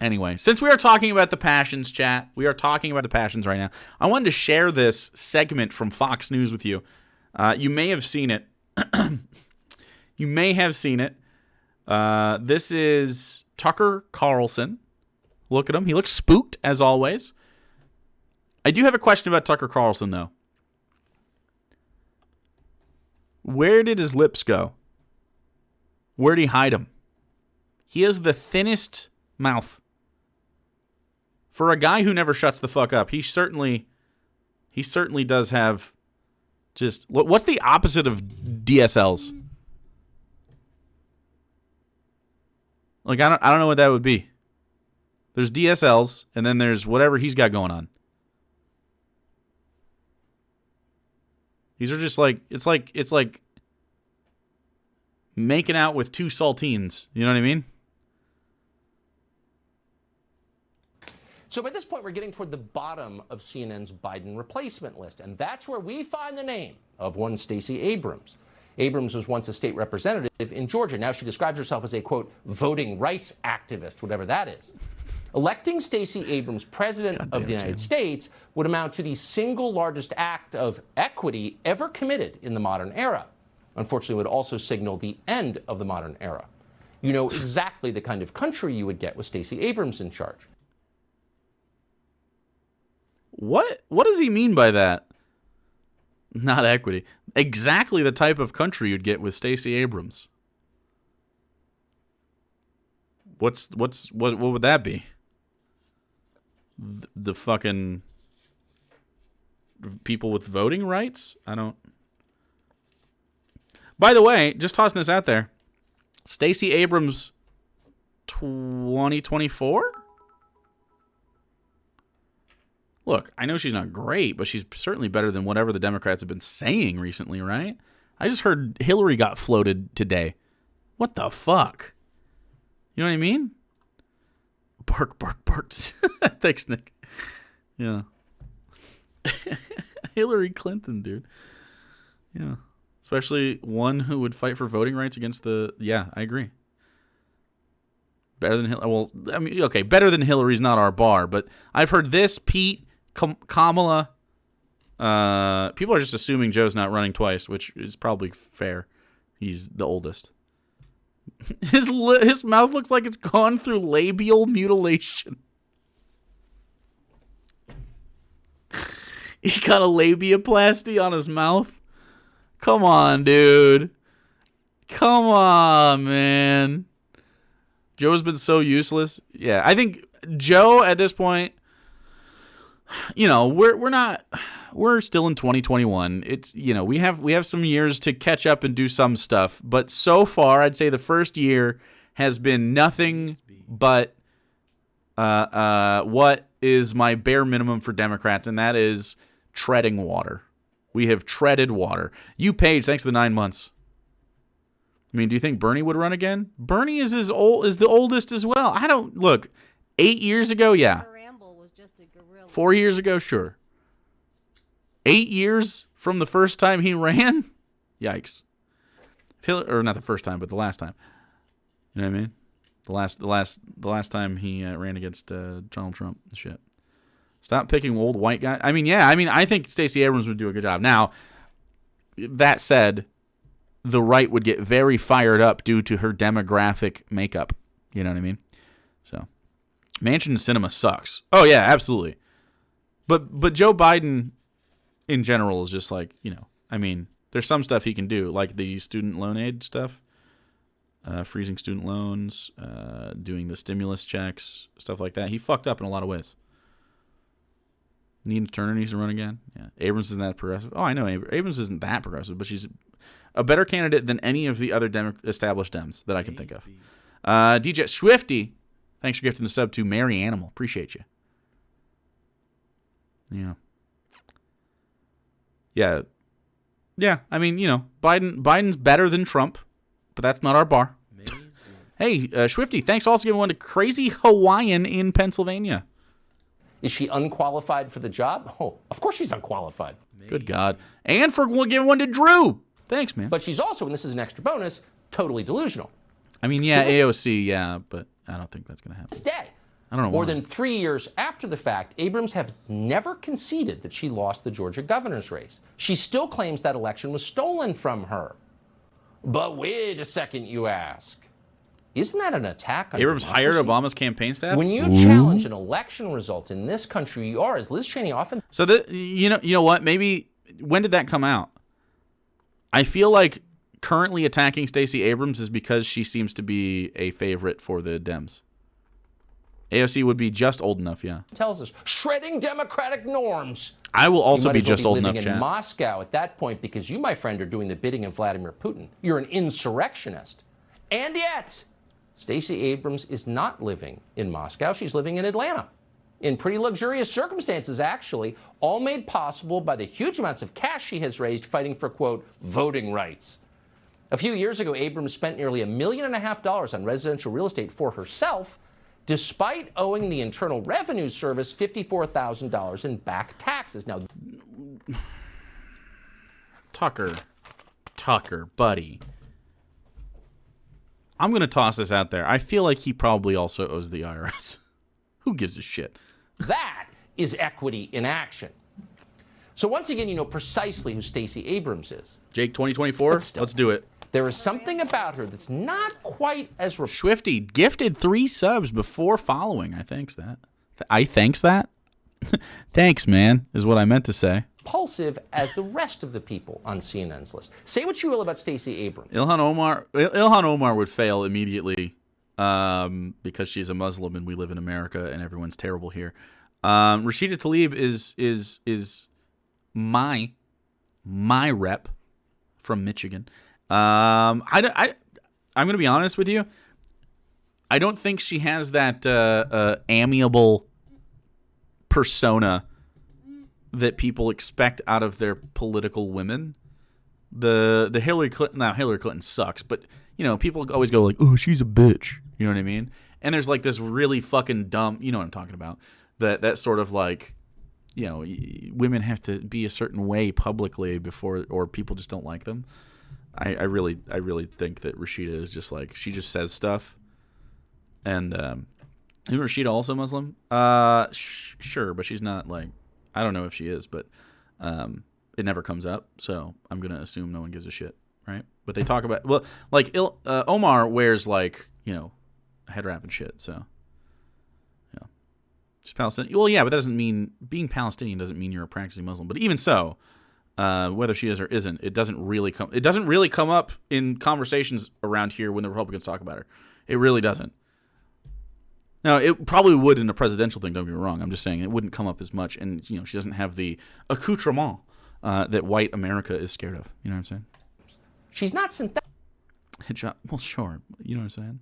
Anyway, since we are talking about the passions, chat, we are talking about the passions right now. I wanted to share this segment from Fox News with you. You may have seen it. You may have seen it. This is Tucker Carlson. Look at him. He looks spooked, as always. I do have a question about Tucker Carlson, though. Where did his lips go? Where did he hide them? He has the thinnest mouth. For a guy who never shuts the fuck up, he certainly does have just... What's the opposite of DSLs? Like, I don't know what that would be. There's DSLs, and then there's whatever he's got going on. These are just like... It's like making out with two saltines. You know what I mean? So by this point, we're getting toward the bottom of CNN's Biden replacement list, and that's where we find the name of one Stacey Abrams. Abrams was once a state representative in Georgia. Now she describes herself as a, quote, voting rights activist, whatever that is. Electing Stacey Abrams president of the United States would amount to the single largest act of equity ever committed in the modern era. Unfortunately, it would also signal the end of the modern era. You know exactly the kind of country you would get with Stacey Abrams in charge. What does he mean by that? Not equity. Exactly the type of country you'd get with Stacey Abrams. What would that be? The fucking people with voting rights? I don't. By the way, just tossing this out there. Stacey Abrams 2024? Look, I know she's not great, but she's certainly better than whatever the Democrats have been saying recently, right? I just heard Hillary got floated today. What the fuck? You know what I mean? Bark, bark, bark. Thanks, Nick. Yeah. Hillary Clinton, dude. Yeah. Especially one who would fight for voting rights against the... Yeah, I agree. Better than Hillary. Well, I mean, okay, better than Hillary's not our bar, but I've heard this, Pete... Kamala. People are just assuming Joe's not running twice, which is probably fair. He's the oldest. His mouth looks like it's gone through labial mutilation. He got a labiaplasty on his mouth. Come on, dude. Come on, man. Joe's been so useless. Yeah, I think Joe at this point... You know, we're still in 2021. It's, you know, we have some years to catch up and do some stuff, but so far I'd say the first year has been nothing but what is my bare minimum for Democrats, and that is treading water. We have treaded water. You, Paige, thanks for the 9 months. I mean, do you think Bernie would run again? Bernie is the oldest as well. I don't look. 8 years ago, yeah. 4 years ago, sure. 8 years from the first time he ran? Yikes. Or not the first time, but the last time. You know what I mean? The last time he ran against Donald Trump. Shit. Stop picking old white guys. I mean, yeah. I mean, I think Stacey Abrams would do a good job. Now, that said, the right would get very fired up due to her demographic makeup. You know what I mean? So, Mansion Cinema sucks. Oh, yeah, absolutely. But Joe Biden, in general, is just like, you know, I mean, there's some stuff he can do, like the student loan aid stuff, freezing student loans, doing the stimulus checks, stuff like that. He fucked up in a lot of ways. Nina Turner needs to run again. Yeah, Abrams isn't that progressive. Oh, I know Abrams isn't that progressive, but she's a better candidate than any of the other established Dems that I can think of. DJ Swifty, thanks for gifting the sub to Mary Animal. Appreciate you. Yeah. I mean, you know, Biden's better than Trump, but that's not our bar. Hey, Swifty, thanks also giving one to Crazy Hawaiian in Pennsylvania. Is she unqualified for the job? Oh, of course she's unqualified. Good God. And for giving one to Drew. Thanks, man. But she's also, and this is an extra bonus, totally delusional. I mean, yeah, AOC, yeah, but I don't think that's going to happen. Today, I don't know More why. than 3 years after the fact, Abrams has never conceded that she lost the Georgia governor's race. She still claims that election was stolen from her. But wait a second, you ask. Isn't that an attack on Abrams hired democracy? Obama's campaign staff? When you challenge an election result in this country, you are, as Liz Cheney often... So, you know what? Maybe, when did that come out? I feel like currently attacking Stacey Abrams is because she seems to be a favorite for the Dems. AOC would be just old enough, yeah. tells us, shredding democratic norms. I will also You might be as well just old enough, living in chat. Moscow at that point because you, my friend, are doing the bidding of Vladimir Putin. You're an insurrectionist. And yet, Stacey Abrams is not living in Moscow. She's living in Atlanta. In pretty luxurious circumstances, actually, all made possible by the huge amounts of cash she has raised fighting for, quote, voting rights. A few years ago, Abrams spent nearly $1.5 million on residential real estate for herself, despite owing the Internal Revenue Service $54,000 in back taxes. Now, Tucker, buddy. I'm going to toss this out there. I feel like he probably also owes the IRS. Who gives a shit? that is equity in action. So once again, you know precisely who Stacey Abrams is. Jake 2024, let's do it. There is something about her that's not quite as Swifty gifted 3 subs before following. I thanks that. Thanks, man, is what I meant to say. repulsive as the rest of the people on CNN's list. Say what you will about Stacey Abrams. Ilhan Omar would fail immediately because she's a Muslim and we live in America and everyone's terrible here. Rashida Tlaib is my rep from Michigan. I'm going to be honest with you. I don't think she has that amiable persona that people expect out of their political women. The Hillary Clinton, now Hillary Clinton sucks, but you know, people always go like, "Oh, she's a bitch." You know what I mean? And there's like this really fucking dumb, you know what I'm talking about? That sort of like, you know, women have to be a certain way publicly before, or people just don't like them. I really think that Rashida is just like, she just says stuff. And isn't Rashida also Muslim? Sure, but she's not like, I don't know if she is, but it never comes up, so I'm gonna assume no one gives a shit, right? But they talk about, well, like Omar wears like, you know, a head wrap and shit, so yeah, she's Palestinian. Well, yeah, but that doesn't mean being Palestinian doesn't mean you're a practicing Muslim. But even so, whether she is or isn't, it doesn't really come up in conversations around here when the Republicans talk about her. It really doesn't. Now, it probably would in a presidential thing, don't get me wrong. I'm just saying it wouldn't come up as much. And, you know, she doesn't have the accoutrement that white America is scared of. You know what I'm saying? She's not synthetic. Hijab. Well, sure. You know what I'm saying?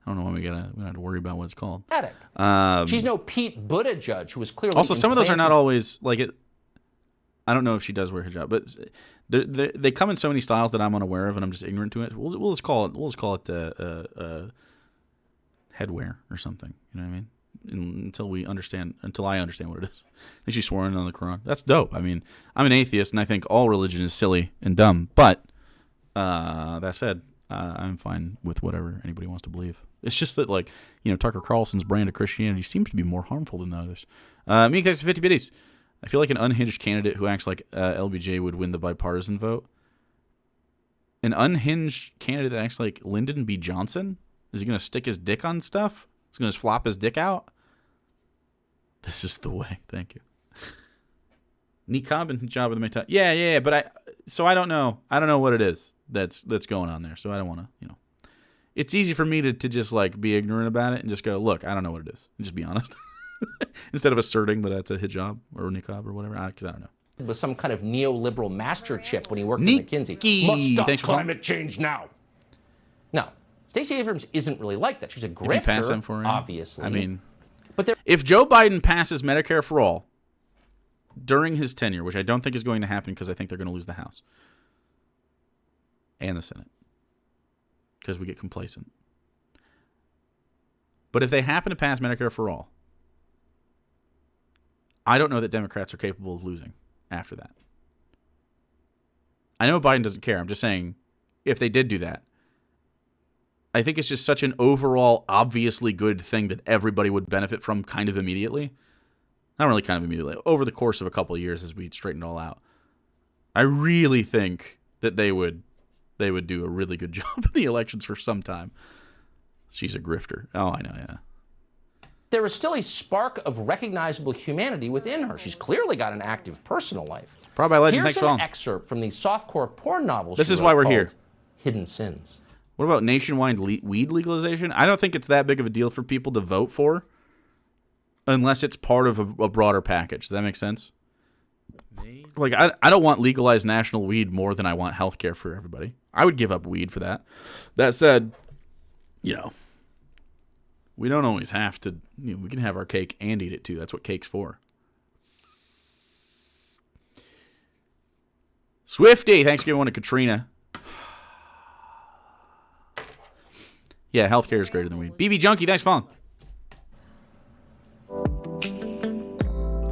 I don't know why we don't have to worry about what it's called. She's no Pete Buttigieg, who was clearly... Also, some of those are not always, like, it. I don't know if she does wear hijab, but they come in so many styles that I'm unaware of, and I'm just ignorant to it. We'll just call it headwear or something. You know what I mean? Until I understand what it is. I think she's sworn on the Quran. That's dope. I mean, I'm an atheist, and I think all religion is silly and dumb. But that said, I'm fine with whatever anybody wants to believe. It's just that, like, you know, Tucker Carlson's brand of Christianity seems to be more harmful than others. Me, thanks to 50 biddies. I feel like an unhinged candidate who acts like LBJ would win the bipartisan vote. An unhinged candidate that acts like Lyndon B. Johnson? Is he going to stick his dick on stuff? He's going to flop his dick out? This is the way. Thank you. Niqab and hijab with my tie. Yeah. But I don't know. I don't know what it is that's going on there. So I don't want to, you know. It's easy for me to just like be ignorant about it and just go, look, I don't know what it is. And just be honest. Instead of asserting that it's a hijab or a niqab or whatever, because I don't know. With some kind of neoliberal master chip when he worked at McKinsey. Must stop climate change now. No. Stacey Abrams isn't really like that. She's a grifter, pass him for him, obviously. I mean, but if Joe Biden passes Medicare for all during his tenure, which I don't think is going to happen because I think they're going to lose the House and the Senate because we get complacent. But if they happen to pass Medicare for all, I don't know that Democrats are capable of losing after that. I know Biden doesn't care. I'm just saying, if they did do that, I think it's just such an overall obviously good thing that everybody would benefit from kind of immediately. Not really kind of immediately. Over the course of a couple of years as we straighten it all out. I really think that they would do a really good job in the elections for some time. She's a grifter. Oh, I know, yeah. There is still a spark of recognizable humanity within her. She's clearly got an active personal life. Probably by Legend Here's next an film. excerpt from the softcore porn novel This she is wrote why we're called here. Hidden Sins. What about nationwide weed legalization? I don't think it's that big of a deal for people to vote for unless it's part of a broader package. Does that make sense? Like, I don't want legalized national weed more than I want health care for everybody. I would give up weed for that. That said, you know, we don't always have to, you know, we can have our cake and eat it too. That's what cake's for. Swifty, thanks for giving one to Katrina. Yeah, healthcare is greater than weed. BB Junkie, thanks for following.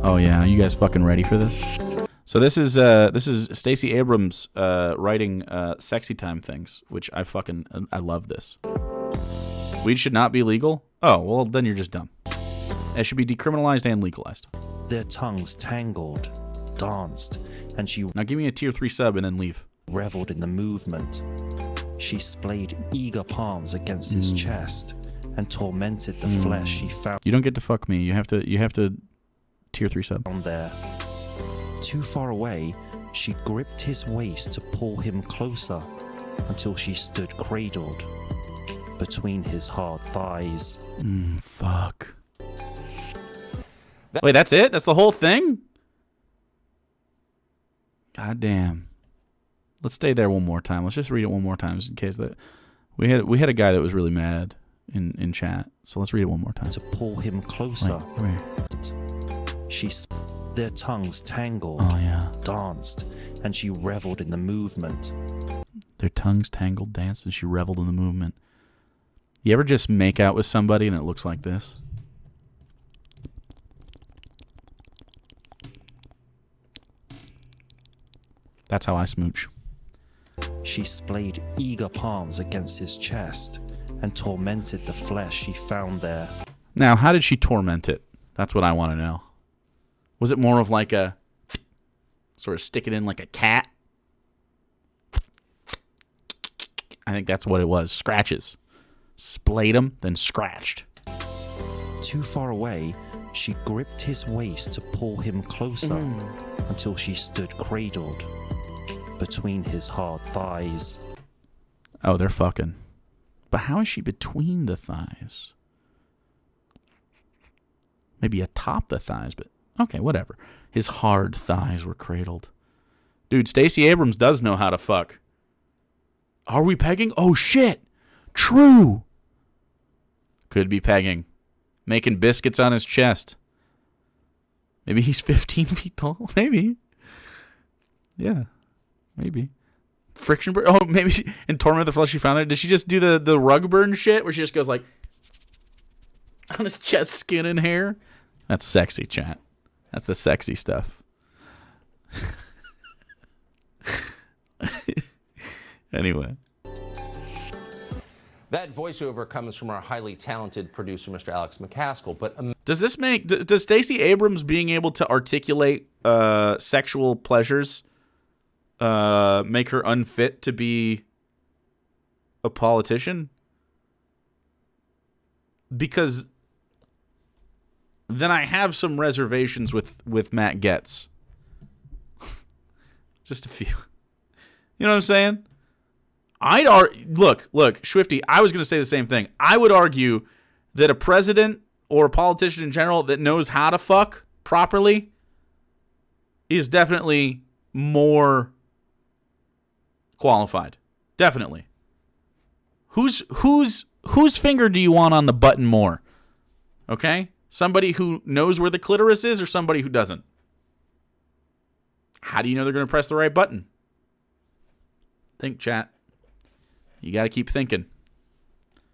Oh yeah, you guys fucking ready for this? So this is Stacey Abrams writing sexy time things, which I love this. Weed should not be legal? Oh, well then you're just dumb. It should be decriminalized and legalized. Their tongues tangled, danced, and she Now give me a tier 3 sub and then leave. reveled in the movement. She splayed eager palms against his chest and tormented the flesh she found You don't get to fuck me. You have to tier 3 sub. there. Too far away, she gripped his waist to pull him closer until she stood cradled between his hard thighs. Fuck. Wait, that's it? That's the whole thing? God damn. Let's stay there one more time. Let's just read it one more time, just in case that we had a guy that was really mad in chat. So let's read it one more time. To pull him closer. Wait, come here. Their tongues tangled, Oh yeah. danced, and she reveled in the movement. Their tongues tangled, danced, and she reveled in the movement. You ever just make out with somebody and it looks like this? That's how I smooch. She splayed eager palms against his chest and tormented the flesh she found there. Now, how did she torment it? That's what I want to know. Was it more of like a sort of stick it in like a cat? I think that's what it was. Scratches. Splayed them, then scratched. Too far away, she gripped his waist to pull him closer until she stood cradled between his hard thighs. Oh, they're fucking. But how is she between the thighs? Maybe atop the thighs, but okay, whatever. His hard thighs were cradled. Dude, Stacey Abrams does know how to fuck. Are we pegging? Oh, shit. True. Could be pegging. Making biscuits on his chest. Maybe he's 15 feet tall. Maybe. Yeah. Maybe. Friction burn. Oh, maybe in Torment of the Flesh she found it. Did she just do the rug burn shit where she just goes like on his chest, skin, and hair? That's sexy, chat. That's the sexy stuff. Anyway. That voiceover comes from our highly talented producer, Mr. Alex McCaskill. But Does Stacey Abrams being able to articulate sexual pleasures make her unfit to be a politician? Because then I have some reservations with Matt Getz. Just a few. You know what I'm saying? Look, Swifty, I was going to say the same thing. I would argue that a president or a politician in general that knows how to fuck properly is definitely more qualified. Definitely. Whose finger do you want on the button more? Okay? Somebody who knows where the clitoris is or somebody who doesn't? How do you know they're going to press the right button? Think, chat. You got to keep thinking.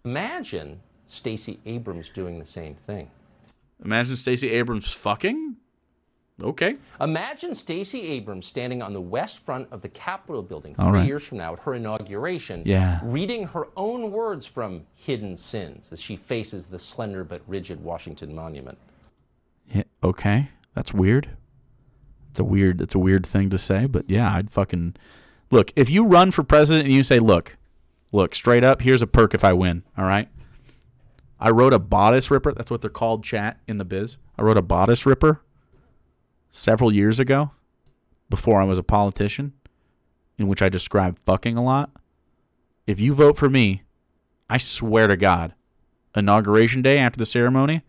imagine Stacey Abrams doing the same thing. Imagine Stacey Abrams fucking? Okay. Imagine Stacey Abrams standing on the west front of the Capitol building All 3 right. years from now at her inauguration, Yeah. reading her own words from Hidden Sins as she faces the slender but rigid Washington Monument. Yeah, okay. That's weird. It's a weird thing to say, but yeah, I'd fucking look. If you run for president and you say, look, straight up, here's a perk if I win, all right? I wrote a bodice ripper. That's what they're called, chat, in the biz. I wrote a bodice ripper several years ago, before I was a politician, in which I described fucking a lot. If you vote for me, I swear to God, inauguration day after the ceremony,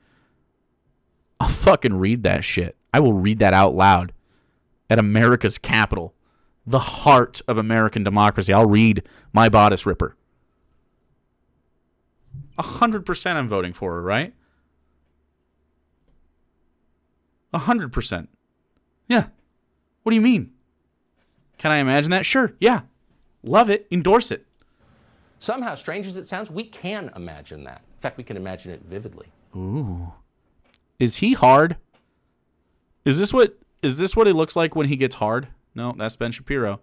I'll fucking read that shit. I will read that out loud at America's capital, the heart of American democracy. I'll read my bodice ripper. 100% I'm voting for her, right? 100%. Yeah. What do you mean? Can I imagine that? Sure. Yeah. Love it. Endorse it. Somehow, strange as it sounds, we can imagine that. In fact, we can imagine it vividly. Ooh. Is he hard? Is this what it looks like when he gets hard? No, that's Ben Shapiro.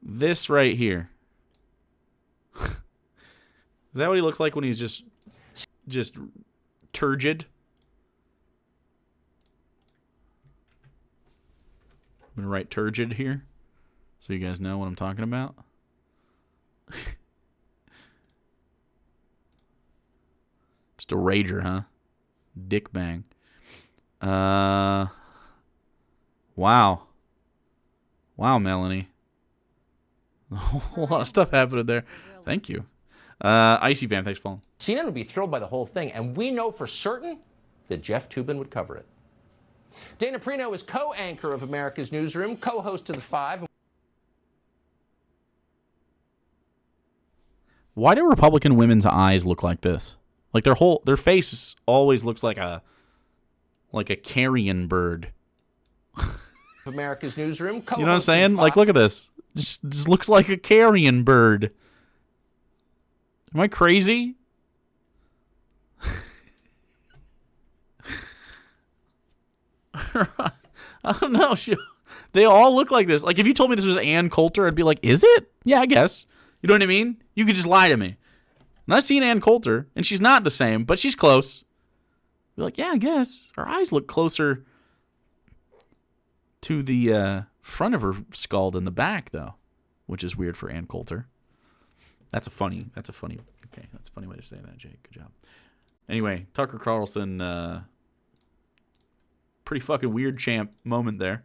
This right here. Is that what he looks like when he's just turgid? I'm going to write turgid here so you guys know what I'm talking about. Just a rager, huh? Dick bang. Wow. Wow, Melanie. A lot of stuff happening there. Thank you. Icy Van, thanks for following. CNN would be thrilled by the whole thing, and we know for certain that Jeff Toobin would cover it. Dana Perino is co-anchor of America's Newsroom, co-host of The Five. Why do Republican women's eyes look like this? Like their face always looks like a carrion bird. America's Newsroom, you know what I'm saying? Like, look at this. Just looks like a carrion bird. Am I crazy? I don't know. They all look like this. Like, if you told me this was Ann Coulter, I'd be like, is it? Yeah, I guess. You know what I mean? You could just lie to me. And I've seen Ann Coulter, and she's not the same, but she's close. Be like, yeah, I guess. Her eyes look closer to the front of her skull than the back, though, which is weird for Ann Coulter. That's a funny way to say that, Jake. Good job. Anyway, Tucker Carlson, pretty fucking weird champ moment there.